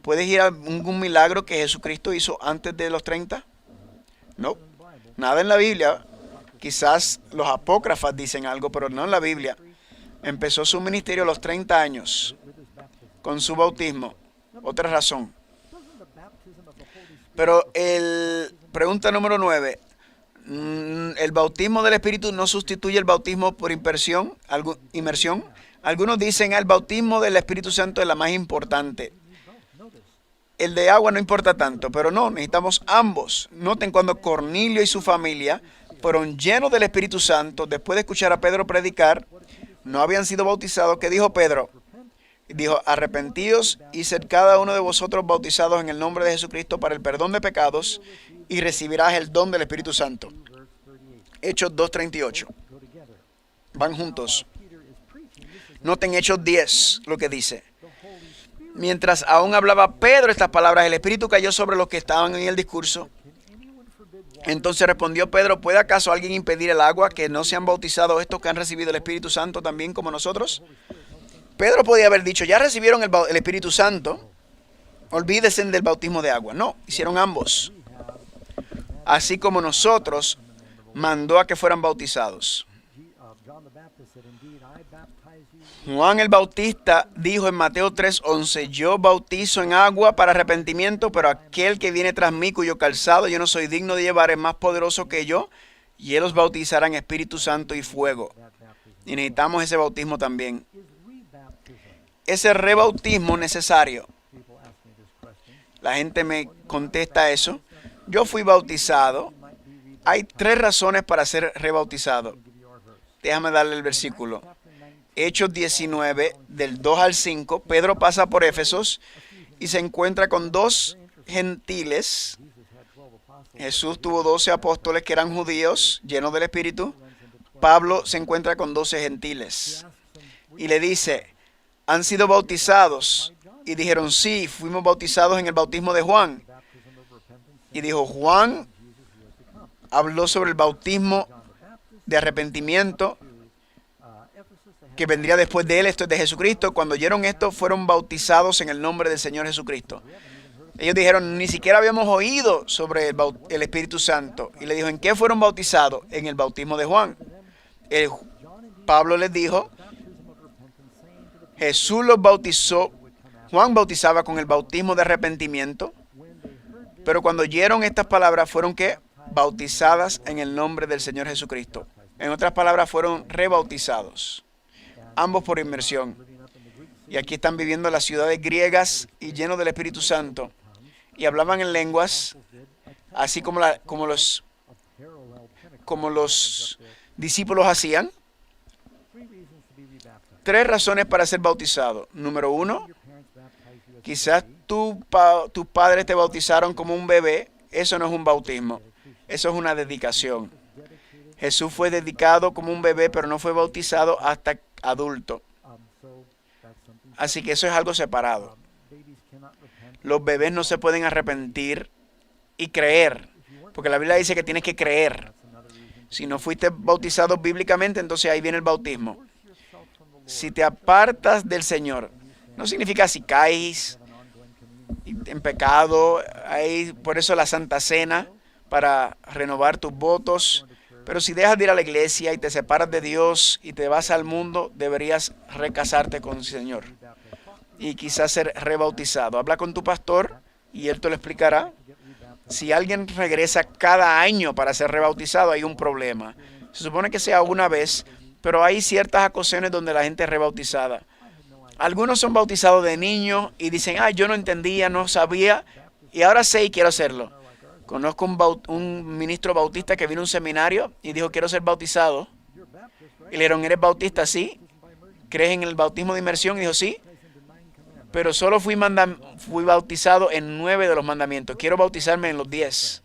Speaker 1: ¿Puedes ir a algún milagro que Jesucristo hizo antes de los 30? No, nada en la Biblia. Quizás los apócrifas dicen algo, pero no en la Biblia. Empezó su ministerio a los 30 años, con su bautismo. Otra razón. Pero pregunta número 9. ¿El bautismo del Espíritu no sustituye el bautismo por inmersión? Algunos dicen el bautismo del Espíritu Santo es la más importante. El de agua no importa tanto, pero no, necesitamos ambos. Noten cuando Cornelio y su familia fueron llenos del Espíritu Santo, después de escuchar a Pedro predicar, no habían sido bautizados, ¿qué dijo Pedro? Dijo, arrepentíos y sed cada uno de vosotros bautizados en el nombre de Jesucristo para el perdón de pecados y recibirás el don del Espíritu Santo. Hechos 2:38. Van juntos. Noten Hechos 10 lo que dice. Mientras aún hablaba Pedro estas palabras, el Espíritu cayó sobre los que estaban en el discurso. Entonces respondió Pedro, ¿puede acaso alguien impedir el agua que no sean bautizados estos que han recibido el Espíritu Santo también como nosotros? Pedro podía haber dicho, ya recibieron el Espíritu Santo, olvídense del bautismo de agua. No, hicieron ambos. Así como nosotros, mandó a que fueran bautizados. Juan el Bautista dijo en Mateo 3:11, yo bautizo en agua para arrepentimiento, pero aquel que viene tras mí, cuyo calzado yo no soy digno de llevar, es más poderoso que yo, y él os bautizará en Espíritu Santo y fuego. Y necesitamos ese bautismo también. Ese rebautismo necesario. La gente me contesta eso. Yo fui bautizado. Hay 3 razones para ser rebautizado. Déjame darle el versículo. Hechos 19, del 2 al 5, Pedro pasa por Éfesos y se encuentra con 2 gentiles. Jesús tuvo 12 apóstoles que eran judíos, llenos del Espíritu. Pablo se encuentra con 12 gentiles y le dice, ¿han sido bautizados? Y dijeron, sí, fuimos bautizados en el bautismo de Juan. Y dijo, Juan habló sobre el bautismo de arrepentimiento que vendría después de él, esto es de Jesucristo. Cuando oyeron esto, fueron bautizados en el nombre del Señor Jesucristo. Ellos dijeron, ni siquiera habíamos oído sobre el Espíritu Santo. Y le dijo, ¿en qué fueron bautizados? En el bautismo de Juan. Pablo les dijo, Jesús los bautizó, Juan bautizaba con el bautismo de arrepentimiento, pero cuando oyeron estas palabras fueron ¿qué? Bautizadas en el nombre del Señor Jesucristo. En otras palabras, fueron rebautizados. Ambos por inmersión. Y aquí están viviendo las ciudades griegas y llenos del Espíritu Santo. Y hablaban en lenguas, así como los discípulos hacían. 3 razones para ser bautizado. Número 1, quizás tus padres te bautizaron como un bebé. Eso no es un bautismo. Eso es una dedicación. Jesús fue dedicado como un bebé, pero no fue bautizado hasta adulto. Así que eso es algo separado. Los bebés no se pueden arrepentir y creer, porque la Biblia dice que tienes que creer. Si no fuiste bautizado bíblicamente, entonces ahí viene el bautismo. Si te apartas del Señor, no significa si caes en pecado, hay por eso la Santa Cena, para renovar tus votos. Pero si dejas de ir a la iglesia y te separas de Dios y te vas al mundo, deberías recasarte con el Señor y quizás ser rebautizado. Habla con tu pastor y él te lo explicará. Si alguien regresa cada año para ser rebautizado, hay un problema. Se supone que sea una vez, pero hay ciertas ocasiones donde la gente es rebautizada. Algunos son bautizados de niños y dicen, yo no entendía, no sabía, y ahora sé y quiero hacerlo. Conozco un ministro bautista que vino a un seminario y dijo, quiero ser bautizado. Y le dijeron, ¿eres bautista? Sí. ¿Crees en el bautismo de inmersión? Y dijo, sí. Pero solo fui bautizado en 9 de los mandamientos. Quiero bautizarme en los 10.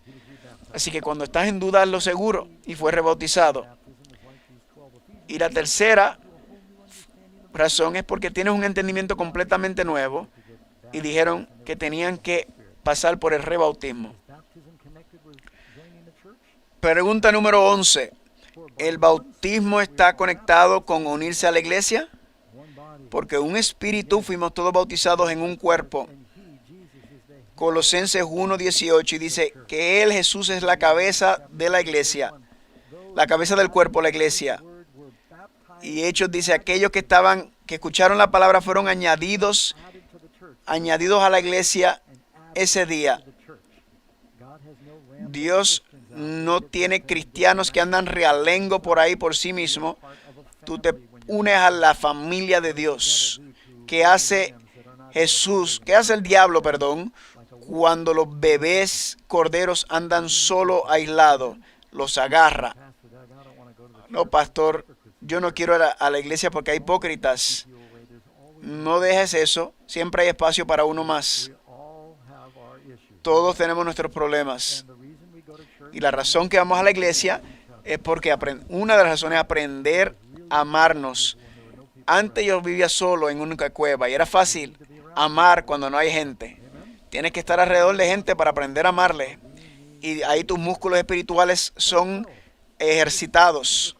Speaker 1: Así que cuando estás en duda, lo seguro. Y fue rebautizado. Y la tercera razón es porque tienes un entendimiento completamente nuevo. Y dijeron que tenían que pasar por el rebautismo. Pregunta número 11. ¿El bautismo está conectado con unirse a la iglesia? Porque un espíritu fuimos todos bautizados en un cuerpo. Colosenses 1:18 y dice que Él, Jesús, es la cabeza de la iglesia. La cabeza del cuerpo, la iglesia. Y Hechos dice, aquellos que escucharon la palabra fueron añadidos a la iglesia ese día. Dios no tiene cristianos que andan realengo por ahí por sí mismo. Tú te unes a la familia de Dios. ¿Qué hace Jesús? ¿Qué hace el diablo, cuando los bebés corderos andan solo aislados? Los agarra No, pastor, yo no quiero ir a la iglesia porque hay hipócritas. No dejes eso. Siempre hay espacio para uno más. Todos tenemos nuestros problemas. Y la razón que vamos a la iglesia es porque una de las razones es aprender a amarnos. Antes yo vivía solo en una cueva y era fácil amar cuando no hay gente. Tienes que estar alrededor de gente para aprender a amarle. Y ahí tus músculos espirituales son ejercitados.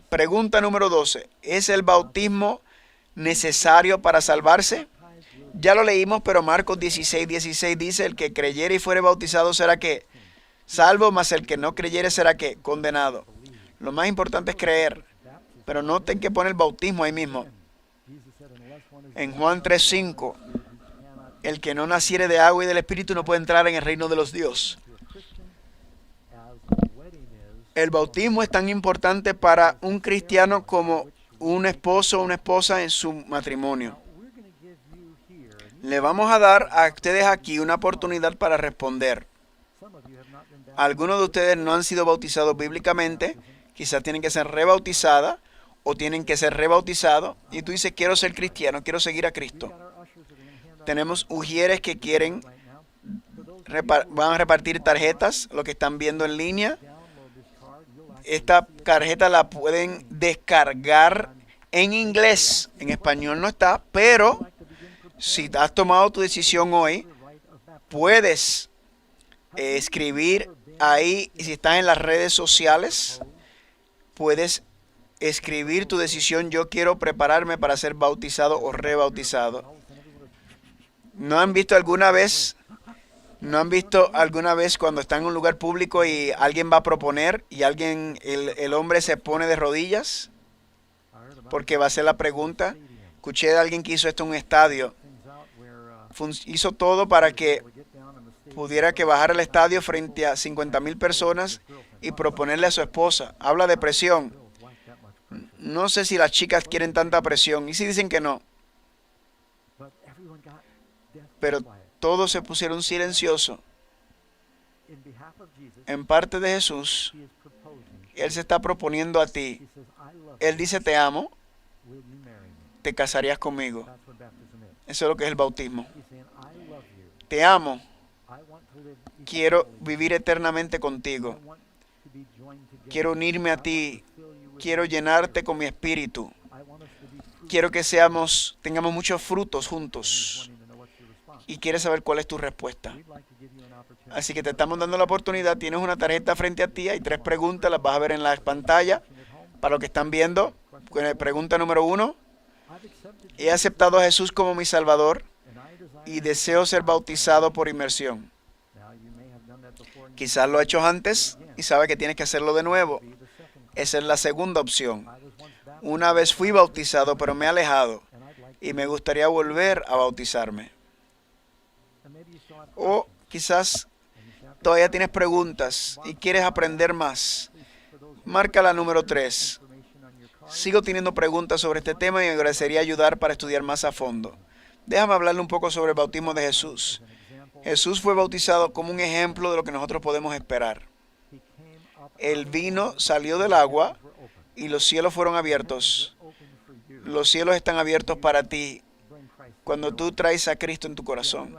Speaker 1: Pregunta número 12. ¿Es el bautismo necesario para salvarse? Ya lo leímos, pero Marcos 16:16 dice, el que creyere y fuere bautizado será que salvo, mas el que no creyere será que condenado. Lo más importante es creer, pero noten que pone el bautismo ahí mismo. En Juan 3:5, el que no naciere de agua y del Espíritu no puede entrar en el reino de los Dios. El bautismo es tan importante para un cristiano como un esposo o una esposa en su matrimonio. Le vamos a dar a ustedes aquí una oportunidad para responder. Algunos de ustedes no han sido bautizados bíblicamente, quizás tienen que ser rebautizadas o tienen que ser rebautizados. Y tú dices, quiero ser cristiano, quiero seguir a Cristo. Tenemos ujieres que van a repartir tarjetas, lo que están viendo en línea. Esta tarjeta la pueden descargar en inglés, en español no está, pero si has tomado tu decisión hoy, puedes escribir ahí, y si estás en las redes sociales, puedes escribir tu decisión, yo quiero prepararme para ser bautizado o rebautizado. ¿No han visto alguna vez cuando están en un lugar público y alguien va a proponer y el hombre se pone de rodillas? Porque va a hacer la pregunta. Escuché de alguien que hizo esto en un estadio. Hizo todo para que pudiera que bajar al estadio frente a 50,000 personas y proponerle a su esposa. Habla de presión. No sé si las chicas quieren tanta presión. ¿Y si dicen que no? Pero todos se pusieron silenciosos. En parte de Jesús, Él se está proponiendo a ti. Él dice, te amo, te casarías conmigo. Eso es lo que es el bautismo. Te amo, quiero vivir eternamente contigo. Quiero unirme a ti, quiero llenarte con mi espíritu. Quiero que tengamos muchos frutos juntos. Y quieres saber cuál es tu respuesta. Así que te estamos dando la oportunidad. Tienes una tarjeta frente a ti. Hay 3 preguntas. Las vas a ver en la pantalla. Para los que están viendo. Pregunta número 1. He aceptado a Jesús como mi Salvador. Y deseo ser bautizado por inmersión. Quizás lo has hecho antes. Y sabes que tienes que hacerlo de nuevo. Esa es la segunda opción. Una vez fui bautizado, pero me he alejado. Y me gustaría volver a bautizarme. O quizás todavía tienes preguntas y quieres aprender más. Marca la número 3. Sigo teniendo preguntas sobre este tema y me agradecería ayudar para estudiar más a fondo. Déjame hablarle un poco sobre el bautismo de Jesús. Jesús fue bautizado como un ejemplo de lo que nosotros podemos esperar. El vino salió del agua y los cielos fueron abiertos. Los cielos están abiertos para ti cuando tú traes a Cristo en tu corazón.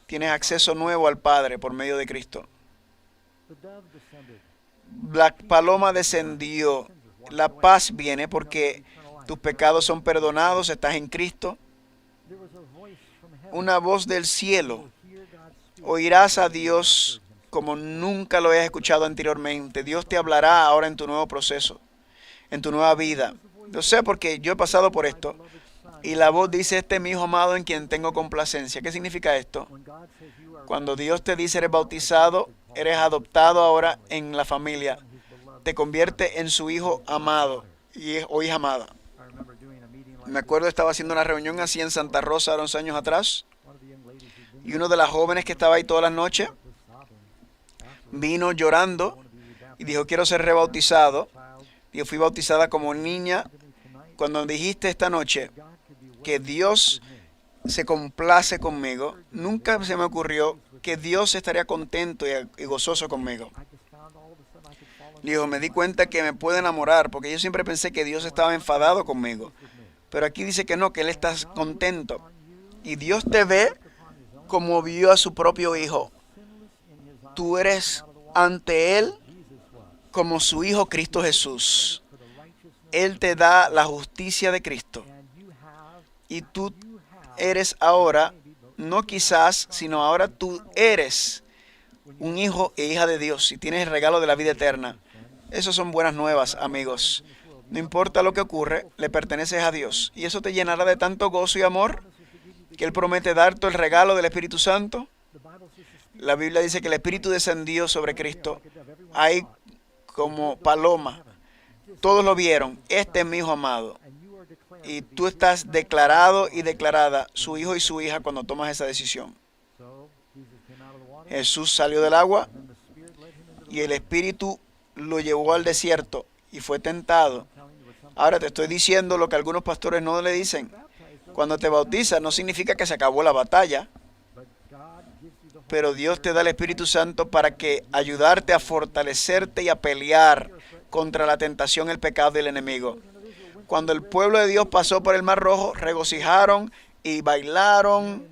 Speaker 1: Tienes acceso nuevo al Padre por medio de Cristo. La paloma descendió. La paz viene porque tus pecados son perdonados, estás en Cristo. Una voz del cielo. Oirás a Dios como nunca lo hayas escuchado anteriormente. Dios te hablará ahora en tu nuevo proceso, en tu nueva vida. Yo sé porque yo he pasado por esto. Y la voz dice, este es mi hijo amado en quien tengo complacencia. ¿Qué significa esto? Cuando Dios te dice eres bautizado, eres adoptado ahora en la familia. Te convierte en su hijo amado o hija amada. Me acuerdo, estaba haciendo una reunión así en Santa Rosa unos años atrás. Y uno de las jóvenes que estaba ahí todas las noches vino llorando y dijo, quiero ser rebautizado. Yo fui bautizada como niña. Cuando dijiste esta noche que Dios se complace conmigo, nunca se me ocurrió que Dios estaría contento y gozoso conmigo. Dijo, me di cuenta que me puedo enamorar, porque yo siempre pensé que Dios estaba enfadado conmigo. Pero aquí dice que no, que Él está contento. Y Dios te ve como vio a su propio Hijo. Tú eres ante Él como su Hijo Cristo Jesús. Él te da la justicia de Cristo. Y tú eres ahora, no quizás, sino ahora tú eres un hijo e hija de Dios y tienes el regalo de la vida eterna. Esas son buenas nuevas, amigos. No importa lo que ocurre, le perteneces a Dios. Y eso te llenará de tanto gozo y amor que Él promete darte el regalo del Espíritu Santo. La Biblia dice que el Espíritu descendió sobre Cristo. Ahí como paloma. Todos lo vieron. Este es mi Hijo amado. Y tú estás declarado y declarada su hijo y su hija cuando tomas esa decisión. Jesús salió del agua y el Espíritu lo llevó al desierto y fue tentado. Ahora te estoy diciendo lo que algunos pastores no le dicen. Cuando te bautizas no significa que se acabó la batalla, pero Dios te da el Espíritu Santo para que ayudarte a fortalecerte y a pelear contra la tentación, el pecado y el enemigo. Cuando el pueblo de Dios pasó por el Mar Rojo, regocijaron y bailaron.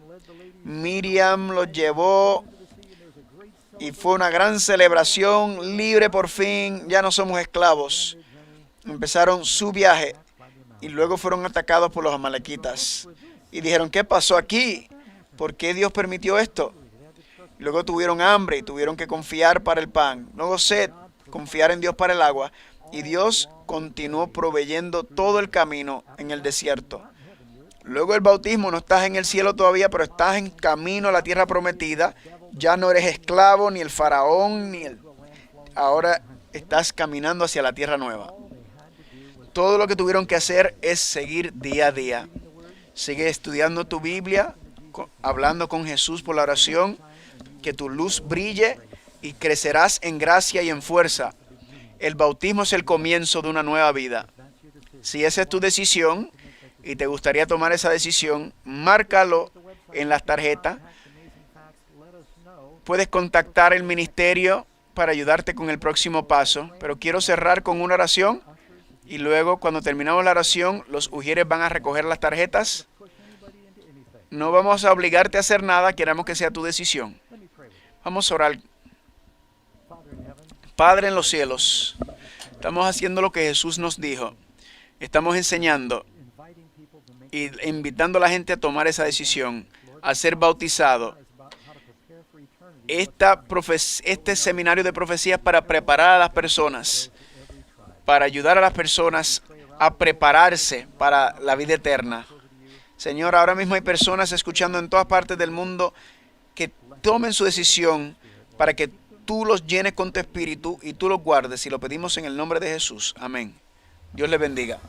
Speaker 1: Miriam los llevó y fue una gran celebración, libre por fin, ya no somos esclavos. Empezaron su viaje y luego fueron atacados por los amalequitas. Y dijeron, ¿qué pasó aquí? ¿Por qué Dios permitió esto? Luego tuvieron hambre y tuvieron que confiar para el pan. Luego sed, confiar en Dios para el agua. Y Dios continuó proveyendo todo el camino en el desierto. Luego el bautismo, no estás en el cielo todavía, pero estás en camino a la tierra prometida. Ya no eres esclavo, ni el faraón, Ahora estás caminando hacia la tierra nueva. Todo lo que tuvieron que hacer es seguir día a día. Sigue estudiando tu Biblia, hablando con Jesús por la oración, que tu luz brille y crecerás en gracia y en fuerza. El bautismo es el comienzo de una nueva vida. Si esa es tu decisión y te gustaría tomar esa decisión, márcalo en las tarjetas. Puedes contactar el ministerio para ayudarte con el próximo paso, pero quiero cerrar con una oración y luego cuando terminamos la oración los ujieres van a recoger las tarjetas. No vamos a obligarte a hacer nada, queremos que sea tu decisión. Vamos a orar. Padre en los cielos, estamos haciendo lo que Jesús nos dijo. Estamos enseñando y invitando a la gente a tomar esa decisión, a ser bautizado. Este seminario de profecías para preparar a las personas, para ayudar a las personas a prepararse para la vida eterna. Señor, ahora mismo hay personas escuchando en todas partes del mundo que tomen su decisión para que tú los llenes con tu espíritu y tú los guardes. Y lo pedimos en el nombre de Jesús. Amén. Dios les bendiga.